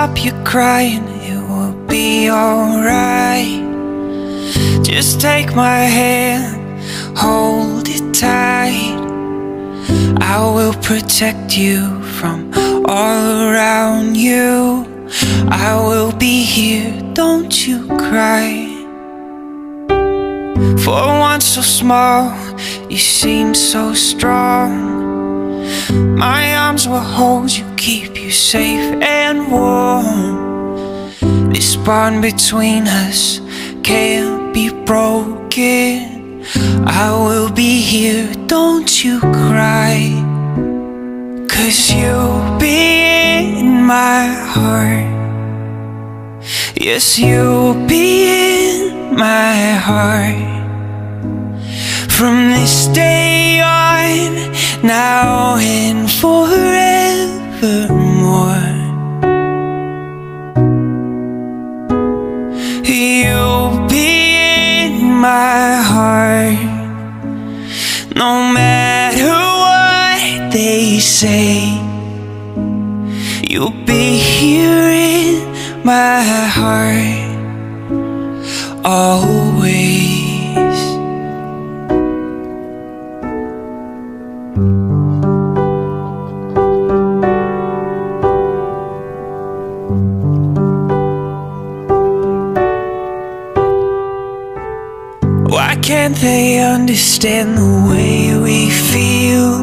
stop you crying, it will be alright. Just take my hand, hold it tight. I will protect you from all around you. I will be here, don't you cry. For one so small, you seem so strong. My arms will hold you, keep you safe and warm. This bond between us can't be broken. I will be here, don't you cry. 'Cause you'll be in my heart. Yes, you'll be in my heart. From this day on, now and forevermore. You'll be in my heart. No matter what they say, you'll be here in my heart always. Why can't they understand the way we feel?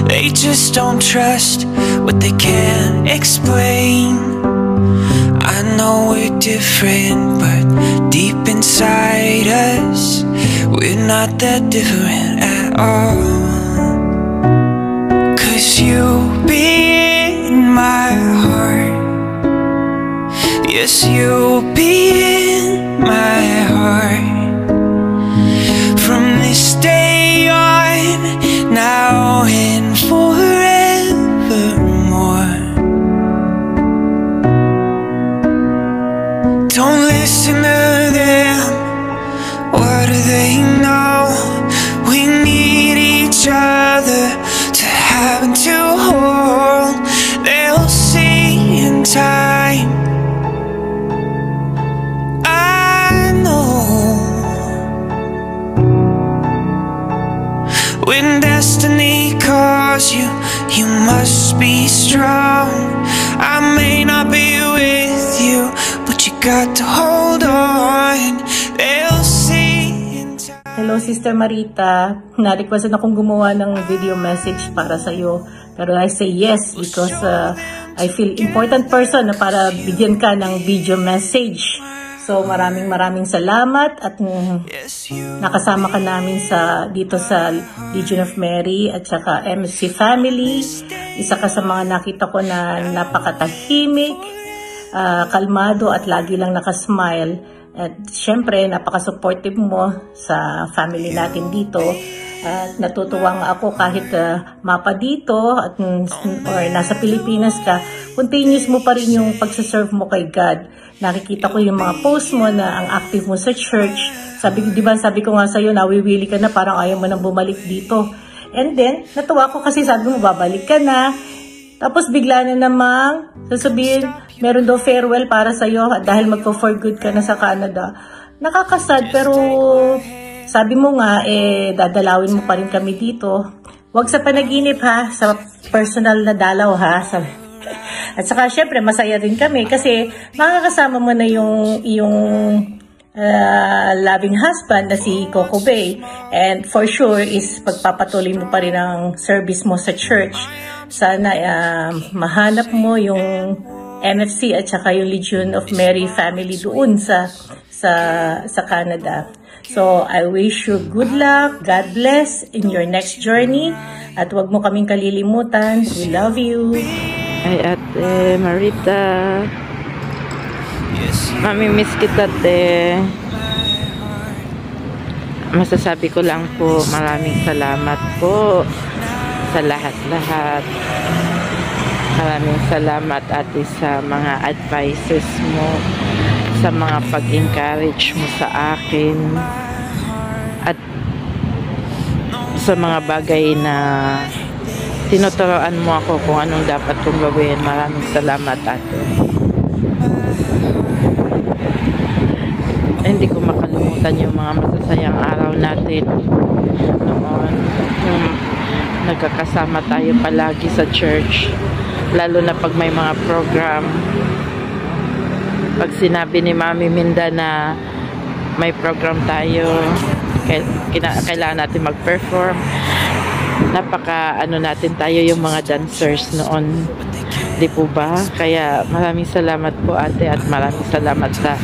They just don't trust what they can't explain. I know we're different, but deep inside us, we're not that different at all. 'Cause you'll be in my heart. Yes, you'll be in my heart. From this day on, now and forevermore. Don't listen to them, what do they know? We need each other to have and to hold. They'll see in time, I know. When destiny calls you, you must be strong. I may not be with you, but you got to hold on. They'll see in time. Hello, Sister Marita. Na-requestan akong gumawa ng video message para sa'yo. Pero I say yes because I feel important person na para bigyan ka ng video message. So maraming salamat at nakasama ka namin dito sa Legion of Mary at saka MC Family. Isa ka sa mga nakita ko na napakatahimik, kalmado at lagi lang nakasmile. At syempre napaka-supportive mo sa family natin dito. At natutuwa nga ako kahit mapa dito at or nasa Pilipinas ka, continuous mo pa rin yung pagsaserve mo kay God. Nakikita ko yung mga post mo na ang active mo sa church. Sabi ko nga sa'yo, nawiwili ka na, parang ayaw mo nang bumalik dito. And then, natuwa ko kasi sabi mo, babalik ka na. Tapos bigla na namang sasabihin, meron daw farewell para sa'yo dahil magpo-for good ka na sa Canada. Nakakasad, pero sabi mo nga, dadalawin mo pa rin kami dito. Huwag sa panaginip ha, sa personal na dalaw ha. At saka syempre masaya rin kami kasi makakasama mo na yung loving husband na si Coco Bay, and for sure is pagpapatuloy mo pa rin ang service mo sa church. Sana mahanap mo yung MFC at saka yung Legion of Mary family doon sa Canada. So I wish you good luck, God bless in your next journey, at wag mo kaming kalilimutan. We love you. Ay, Ate Marita, mamimiss kita, te. Masasabi ko lang po, maraming salamat po sa lahat-lahat. Maraming salamat, ate, sa mga advices mo, sa mga pag-encourage mo sa akin, at sa mga bagay na tinuturoan mo ako kung anong dapat kong gawin. Maraming salamat, ate. Hindi ko makalimutan yung mga masasayang araw natin noon. Nagkakasama tayo palagi sa church, lalo na pag may mga program. Pag sinabi ni Mami Minda na may program tayo, kailangan natin mag-perform, napaka natin tayo yung mga dancers noon, di po ba? Kaya maraming salamat po, ate, at maraming salamat sa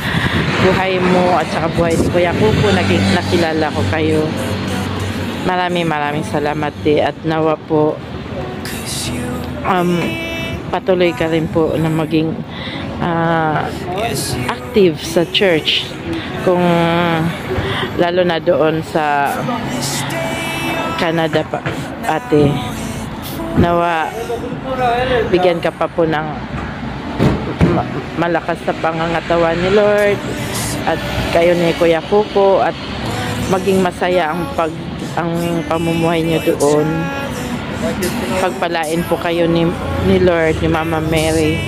buhay mo at saka buhay ni Kuya Kuko. Nakilala ko kayo. Maraming salamat, at nawa po patuloy ka rin po na maging active sa church, kung lalo na doon sa Canada pa, ate. Nawa bigyan ka pa po ng malakas na pangangatawan ni Lord at kayo ni Kuya Kuko, at maging masaya ang pamumuhay niyo doon. Pagpalain po kayo ni Lord, ni Mama Mary.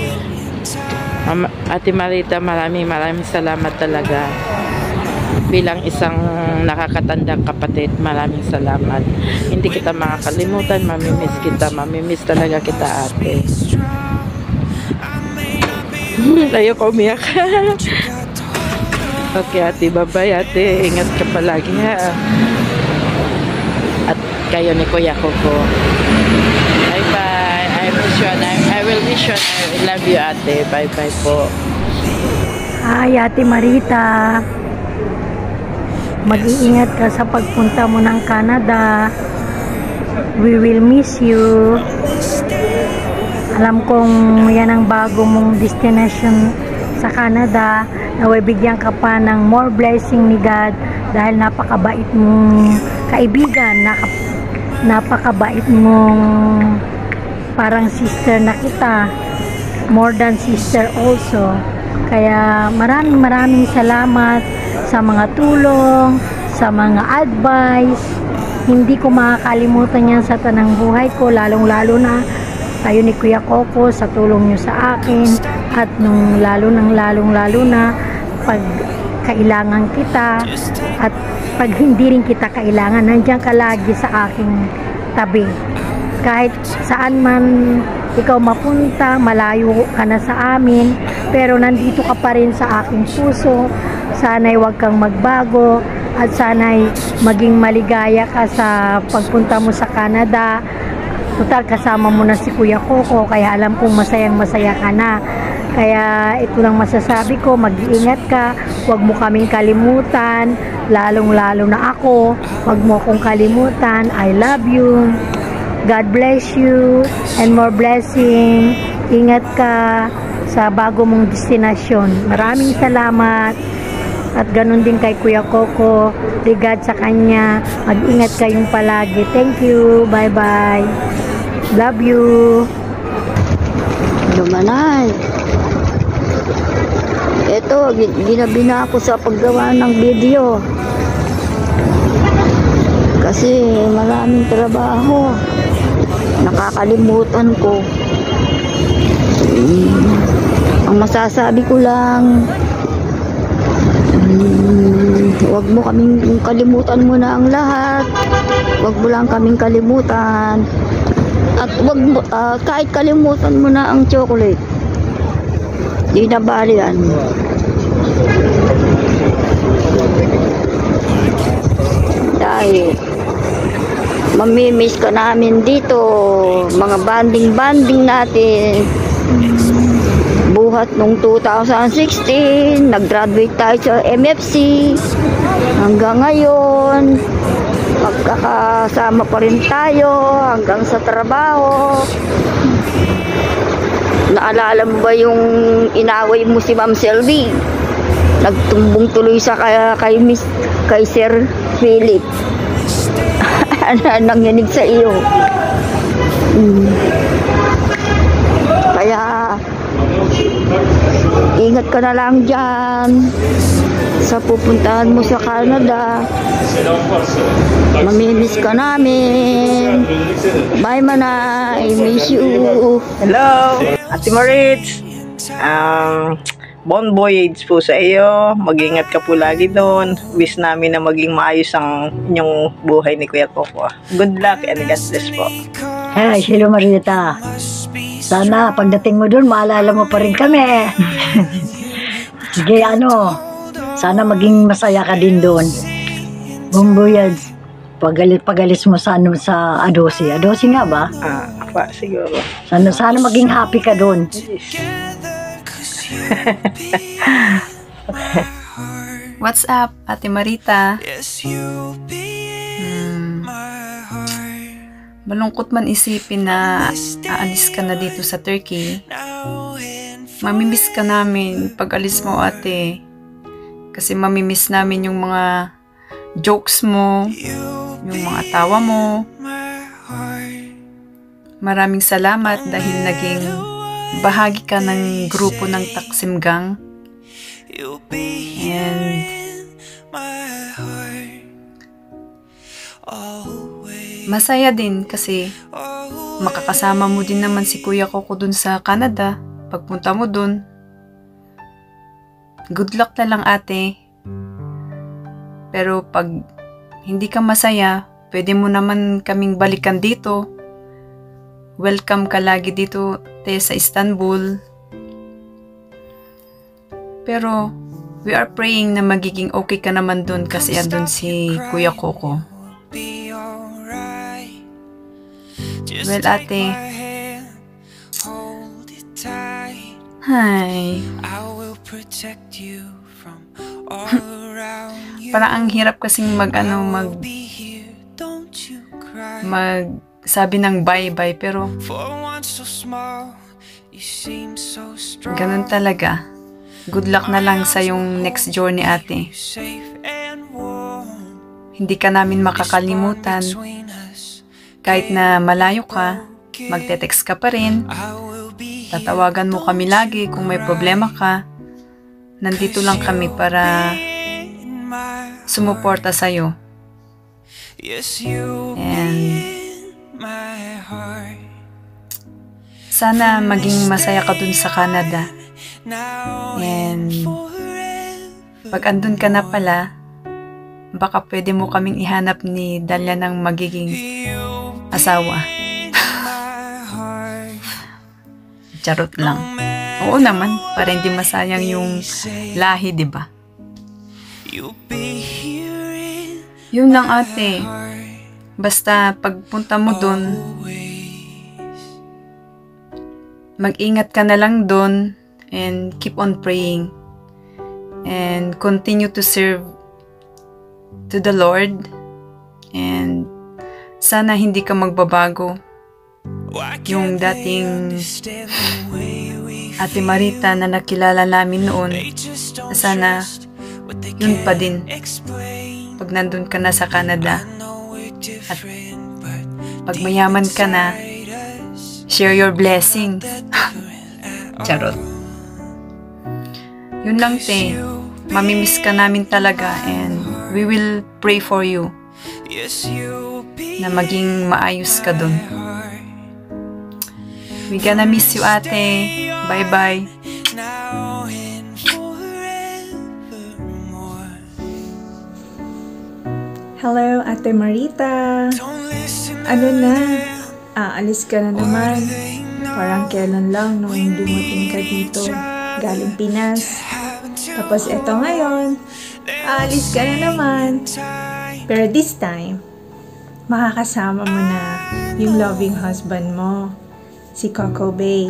Ate Marita, maraming salamat talaga. Bilang isang nakakatandang kapatid, maraming salamat. Hindi kita makakalimutan, mamimiss kita, mamimiss talaga kita, ate. Ayoko umiyak. Okay, ate, bye-bye, ate. Ingat ka palagi, ha. At kayo ni Kuya Kuko. Bye-bye. I will miss you. I love you, ate. Bye-bye po. Hi, Ate Marita. Mag-iingat ka sa pagpunta mo ng Canada. We will miss you. Alam kong yan ang bago mong destination sa Canada. Naway bigyan ka pa ng more blessing ni God dahil napakabait mong kaibigan, napakabait mong parang sister na kita, more than sister also. Kaya maraming salamat sa mga tulong, sa mga advice. Hindi ko makakalimutan yan sa tanang buhay ko, lalong-lalo na kayo ni Kuya Kuko sa tulong nyo sa akin, at nung lalong-lalo na pag kailangan kita at pag hindi rin kita kailangan, nandiyan ka lagi sa aking tabi. Kahit saan man ikaw mapunta, malayo ka na sa amin, pero nandito ka pa rin sa aking puso. Sana'y huwag kang magbago at sana'y maging maligaya ka sa pagpunta mo sa Canada. Total, kasama mo na si Kuya Kuko, kaya alam kong masayang-masaya ka na. Kaya ito lang masasabi ko, mag-iingat ka, huwag mo kaming kalimutan, lalong-lalo na ako, huwag mo akong kalimutan. I love you. God bless you and more blessing. Ingat ka sa bago mong destinasyon. Maraming salamat. At ganun din kay Kuya Kuko, regard sa kanya. Mag-ingat kayong palagi. Thank you. Bye-bye. Love you. Lumanay. Ito, ginabi na ako sa paggawa ng video. Kasi maraming trabaho. Nakakalimutan ko. Ang masasabi ko lang, huwag mo kaming kalimutan mo na ang lahat. Huwag mo lang kaming kalimutan. At huwag mo, kahit kalimutan mo na ang chocolate, di na bali yan. Dahil mamimiss ka namin dito, mga banding natin. Buhat nung 2016, nag-graduate tayo sa MFC. Hanggang ngayon, magkakasama pa rin tayo hanggang sa trabaho. Naalala mo ba yung inaway mo si Ma'am Selvi? Nagtumbong tuloy sa kay Sir Philip. Nanginig sa iyo. Kaya ingat ka na lang dyan. sa pupuntahan mo sa Canada. Mamimiss ka namin. Bye, Manay. Miss you. Hello, Ate Maritz. Bon voyage po sa iyo. Mag-ingat ka po lagi doon. Wish namin na maging maayos ang inyong buhay ni Kuya Coco. Good luck and God bless po. Hey, hello Marita. Sana pagdating mo doon, maalala mo pa rin kami. Sige, sana maging masaya ka din doon. Bon voyage. Pagalis mo sa Adosi. Adosi nga ba? Pa, siguro. Sana maging happy ka doon. What's up, Ate Marita? Malungkot man isipin na aalis ka na dito sa Turkey. Mamimiss ka namin pag alis mo, ate. Kasi mamimiss namin yung mga jokes mo, yung mga tawa mo. Maraming salamat dahil naging bahagi ka ng grupo ng Taksim Gang. And masaya din kasi makakasama mo din naman si Kuya Coco dun sa Canada pagpunta mo dun. Good luck na lang, ate. Pero pag hindi ka masaya, pwede mo naman kaming balikan dito. Welcome ka lagi dito, te, sa Istanbul. Pero we are praying na magiging okay ka naman dun kasi andun si Kuya Coco. Well, ate. Hi. Parang ang hirap kasing sabi ng bye-bye, pero ganun talaga. Good luck na lang sa yung next journey, ate. Hindi ka namin makakalimutan. Kahit na malayo ka, magte-text ka pa rin. Tatawagan mo kami lagi kung may problema ka. Nandito lang kami para sumuporta sa'yo. And sana maging masaya ka dun sa Canada. And pag andun ka na pala, baka pwede mo kaming ihanap ni Dalia ng magiging asawa. Charot lang. Oo naman, para hindi masayang yung lahi, di ba? Yun lang, ate. Basta pagpunta mo dun, mag-ingat ka na lang dun and keep on praying and continue to serve to the Lord, and sana hindi ka magbabago. Yung dating Ate Marita na nakilala namin noon, sana yun pa din pag nandun ka na sa Canada. At pag mayaman ka na, share your blessings. Charot. Yun lang, te. Mamimiss ka namin talaga, and we will pray for you na maging maayos ka dun. We gonna miss you, ate. Bye-bye. Hello, Ate Marita. Ano na? Aalis ka na naman. Parang kailan lang nung dumating ka dito. Galing Pinas. Tapos eto ngayon, aalis ka na naman. Pero this time, makakasama mo na yung loving husband mo, si Coco Bay.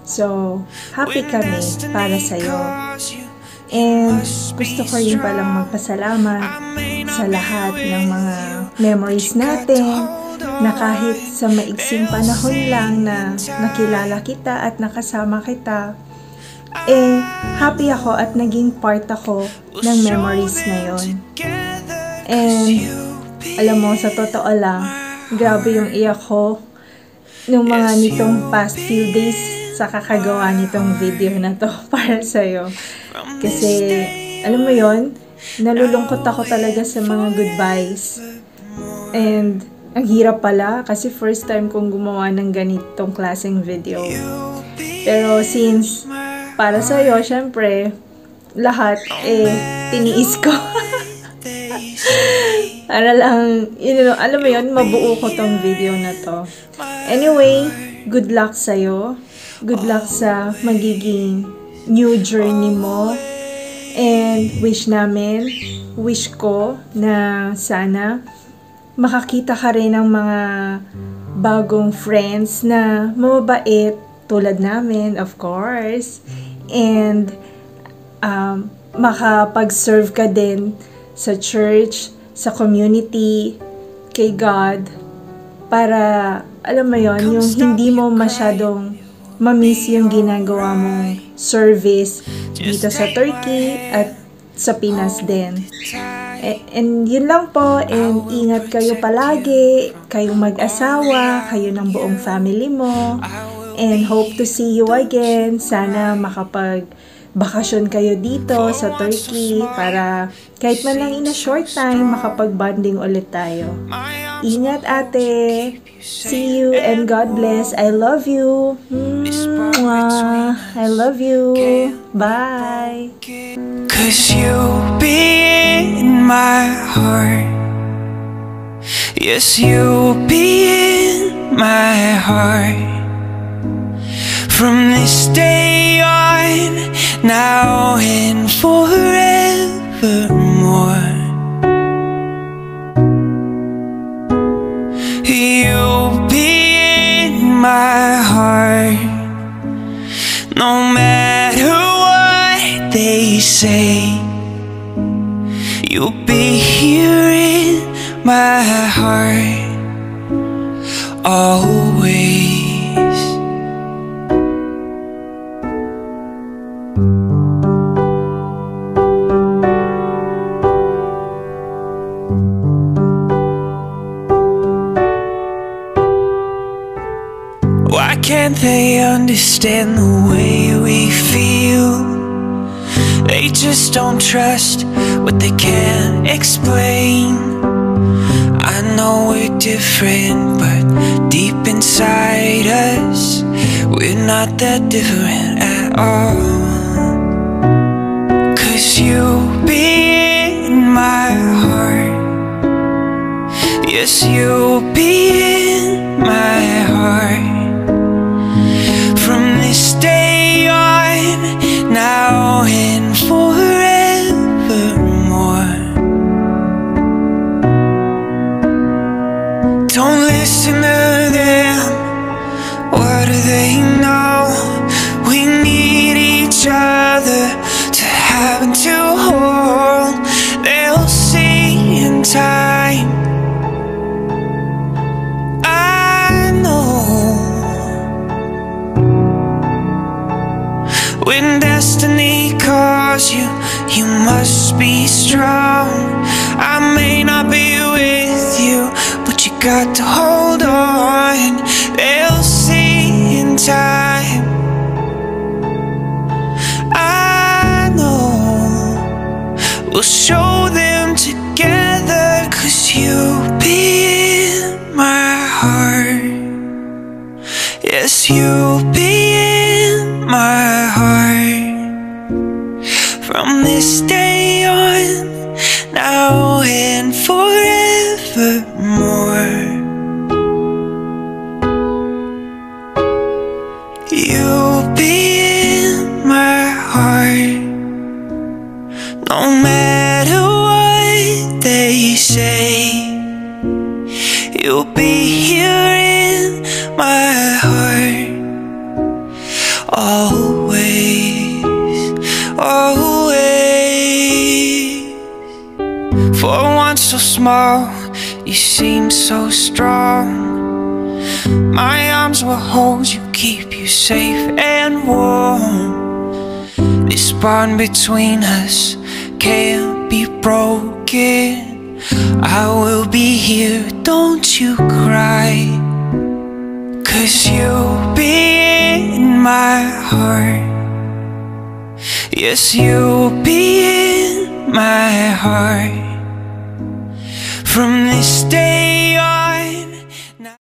So, happy kami para sa'yo. And gusto ko rin palang magpasalamat sa lahat ng mga memories natin, na kahit sa maigsing panahon lang na nakilala kita at nakasama kita, happy ako at naging part ako ng memories na yon. And alam mo, sa totoo lang, grabe yung iyak ko nung mga nitong past few days sa kakagawa nitong video na to para sa'yo. Kasi, alam mo yon, nalulungkot ako talaga sa mga goodbyes. And ang hirap pala kasi first time kong gumawa ng ganitong klaseng video. Pero since para sa'yo, syempre, lahat tiniis ko. Para lang, alam mo yun, mabuo ko tong video na to. Anyway, good luck sa'yo. Good luck sa magiging new journey mo. And wish ko na sana makakita ka rin ng mga bagong friends na mababait tulad namin, of course. And makapag-serve ka din sa church, sa community, kay God, para, alam mo yon, yung hindi mo masyadong mamiss yung ginagawa mong service dito sa Turkey at sa Pinas din. And yun lang po, and ingat kayo palagi, kayong mag-asawa, kayo ng buong family mo, and hope to see you again. Sana makapag-bakasyon kayo dito sa Turkey para kahit man lang in a short time, makapag-bonding ulit tayo. Ingat ate, see you and God bless. I love you. Mwah. I love you. Bye. 'Cause you'll be in my heart. Yes, you'll be in my heart. From this day on, now and forevermore. You'll be in my heart. No matter what they say, you'll be here in my heart always. Why can't they understand the way we feel? They just don't trust what they can't explain. I know we're different, but deep inside us, we're not that different at all. 'Cause you'll be in my heart. Yes, you'll be in my heart. From this day on, now and forevermore. Don't listen to them. What do they know? We need each other to have and to hold. They'll see in time. I know. When destiny calls you, you must be strong. I may not be with you, but you got to hold on. They'll see in time. I know we'll show them together, 'cause you'll be in my heart. Yes, you'll be in my heart. From this day on, now and forevermore. You'll be in my heart. No matter what they say, you'll be here in my heart always, always. For one so small, you seem so strong. My arms will hold you, keep you safe and warm. This bond between us can't be broken. I will be here, don't you cry. 'Cause you'll be in my heart. Yes, you'll be in my heart. From this day on